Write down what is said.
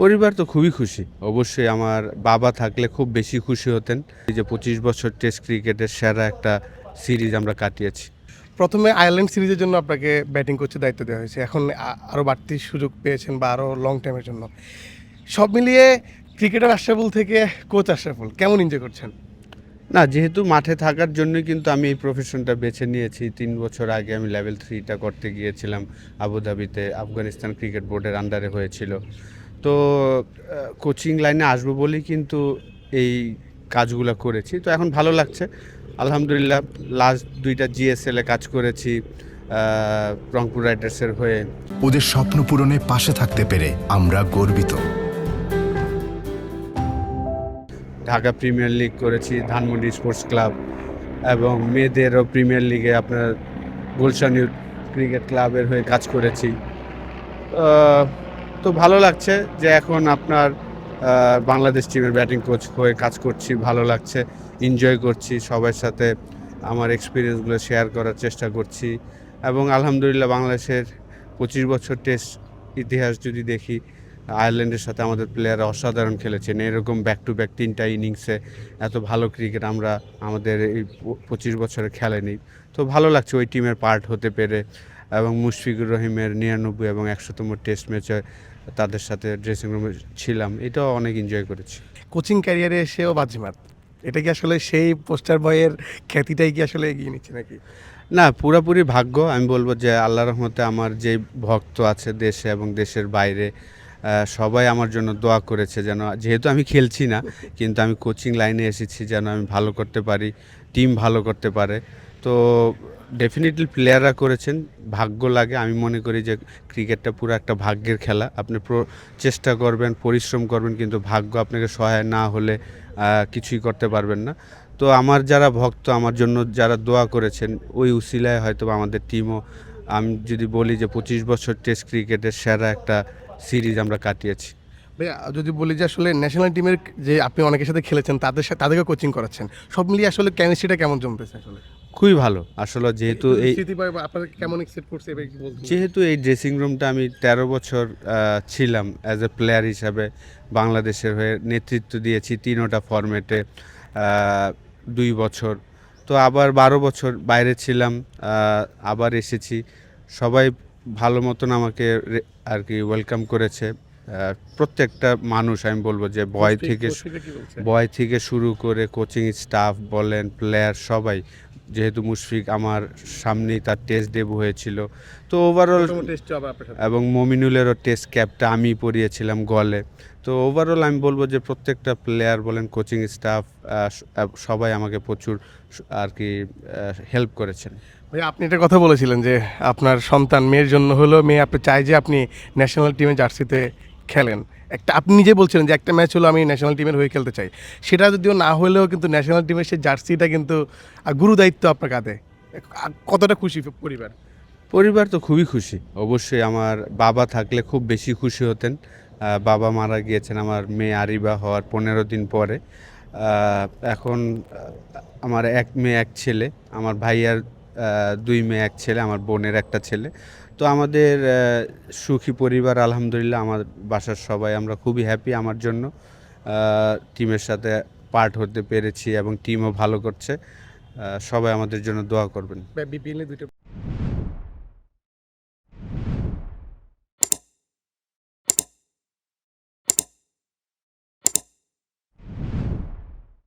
পরিবার তো খুবই খুশি। অবশ্যই আমার বাবা থাকলে খুব বেশি খুশি হতেন। এই যে ২৫ বছর টেস্ট ক্রিকেটের সেরা একটা সিরিজ আমরা কাটিয়েছি। ১ম এ আয়ারল্যান্ড সিরিজের জন্য আপনাকে ব্যাটিং কোচের দায়িত্ব দেওয়া হয়েছে। এখন আরও বাড়তি সুযোগ পেয়েছেন বা আরও লং টাইমের জন্য। সব মিলিয়ে ক্রিকেটার আশরাফুল থেকে কোচ আশরাফুল কেমন এনজয় করছেন? না, যেহেতু মাঠে থাকার জন্যই কিন্তু আমি এই প্রফেশনটা বেছে নিয়েছি। ৩ বছর আগে আমি লেভেল 3 টা করতে গিয়েছিলাম আবুধাবিতে। আফগানিস্তান ক্রিকেট বোর্ডের আন্ডারে হয়েছিল। তো কোচিং লাইনে আসবো বলেই কিন্তু এই কাজগুলা করেছি। তো এখন ভালো লাগছে। আলহামদুলিল্লাহ লাস্ট ২ টা জিএসএল এ কাজ করেছি রংপুর রাইডার্সের হয়ে। ওদের স্বপ্ন পূরণে পাশে থাকতে পেরে আমরা গর্বিত। ঢাকা প্রিমিয়ার লিগ করেছি, ধানমন্ডি স্পোর্টস ক্লাব এবং মেয়েদেরও প্রিমিয়ার লিগে আপনার গুলশান ইউথ ক্রিকেট ক্লাবের হয়ে কাজ করেছি। তো ভালো লাগছে যে এখন আপনার বাংলাদেশ টিমের ব্যাটিং কোচ হয়ে কাজ করছি, ভালো লাগছে, এনজয় করছি, সবার সাথে আমার এক্সপিরিয়েন্সগুলো শেয়ার করার চেষ্টা করছি এবং আলহামদুলিল্লাহ বাংলাদেশের ২৫ বছর টেস্ট ইতিহাস যদি দেখি, আয়ারল্যান্ডের সাথে আমাদের প্লেয়াররা অসাধারণ খেলেছেন। এরকম ব্যাক টু ব্যাক ৩টা ইনিংসে এত ভালো ক্রিকেট আমরা আমাদের এই ২৫ বছরে খেলেনি। তো ভালো লাগছে ওই টিমের পার্ট হতে পেরে এবং মুশফিকুর রহিমের ৯৯ এবং ১০০তম টেস্ট ম্যাচে তাদের সাথে ড্রেসিং রুমে ছিলাম। এটাও অনেক এনজয় করেছি। কোচিং ক্যারিয়ারে এসেও বাজিমাত। এটা কি আসলে সেই পোস্টার বয়ের খ্যাতিটাই কি আসলে এগিয়ে নিচ্ছে নাকি? না, পুরাপুরি ভাগ্য। আমি বলব যে আল্লাহর রহমতে আমার যে ভক্ত আছে দেশে এবং দেশের বাইরে সবাই আমার জন্য দোয়া করেছে যেন, যেহেতু আমি খেলছি না কিন্তু আমি কোচিং লাইনে এসেছি যেন আমি ভালো করতে পারি, টিম ভালো করতে পারে। তো ডেফিনিটলি প্লেয়াররা করেছেন, ভাগ্য লাগে। আমি মনে করি যে ক্রিকেটটা পুরো একটা ভাগ্যের খেলা। আপনি চেষ্টা করবেন, পরিশ্রম করবেন কিন্তু ভাগ্য আপনাকে সহায় না হলে কিছুই করতে পারবেন না। তো আমার যারা ভক্ত, আমার জন্য যারা দোয়া করেছেন, ওই উসিলায় হয়তো আমাদের টিমও, আমি যদি বলি যে ২৫ বছর টেস্ট ক্রিকেটের সেরা একটা সিরিজ আমরা কাটিয়েছি। ভাইয়া যদি বলি যে আসলে ন্যাশনাল টিমের যে আপনি অনেকের সাথে খেলেছেন তাদেরকে কোচিং করাচ্ছেন। সব মিলিয়ে আসলে কেমিস্ট্রিটা কেমন জমতেছে আসলে? খুবই ভালো। আসলে যেহেতু এই স্মৃতি বা আপনাদের কেমন এক্সপেক্ট করছে এবার কি বলতে? যেহেতু এই ড্রেসিং রুমটা আমি ১৩ বছর ছিলাম অ্যাজ এ প্লেয়ার হিসাবে, বাংলাদেশের হয়ে নেতৃত্ব দিয়েছি ৩টা ফরম্যাটে ২ বছর। তো আবার ১২ বছর বাইরে ছিলাম, আবার এসেছি। সবাই ভালো মতন আমাকে আর কি ওয়েলকাম করেছে। প্রত্যেকটা মানুষ, আমি বলব যে বয় থেকে শুরু করে কোচিং স্টাফ বলেন, প্লেয়ার সবাই, যেহেতু মুশফিক আমার সামনেই তার টেস্ট ডেবিউ হয়েছিল। তো ওভারঅল এবং মমিনুলেরও টেস্ট ক্যাপটা আমি পরিয়েছিলাম গলে। তো ওভারঅল আমি বলবো যে প্রত্যেকটা প্লেয়ার বলেন, কোচিং স্টাফ সবাই আমাকে প্রচুর আর কি হেল্প করেছেন। ভাই আপনি একটা কথা বলেছিলেন যে আপনার সন্তান মেয়ের জন্য হলেও মেয়ে আপনি চায় যে আপনি ন্যাশনাল টিমের জার্সিতে খেলেন। একটা আপনি নিজে বলছিলেন যে একটা ম্যাচ হলো আমি ন্যাশনাল টিমের হয়ে খেলতে চাই। সেটা যদিও না হলেও কিন্তু ন্যাশনাল টিমের সেই জার্সিটা কিন্তু গুরু দায়িত্ব আপনার কাঁধে। কতটা খুশি পরিবার? পরিবার তো খুবই খুশি। অবশ্যই আমার বাবা থাকলে খুব বেশি খুশি হতেন। বাবা মারা গিয়েছেন আমার মেয়ে আরিবা হওয়ার ১৫ দিন পরে। এখন আমার ১ মেয়ে ১ ছেলে। আমার ভাইয়ার ২ মেয়ে ১ ছেলে, আমার বোনের ১টা ছেলে। তো আমাদের সুখী পরিবার আলহামদুলিল্লাহ। আমার বাসার সবাই আমরা খুবই হ্যাপি আমার জন্য। টিমের সাথে পার্ট হতে পেরেছি এবং টিমও ভালো করছে। সবাই আমাদের জন্য দোয়া করবেন। বিপিএল এ ২টা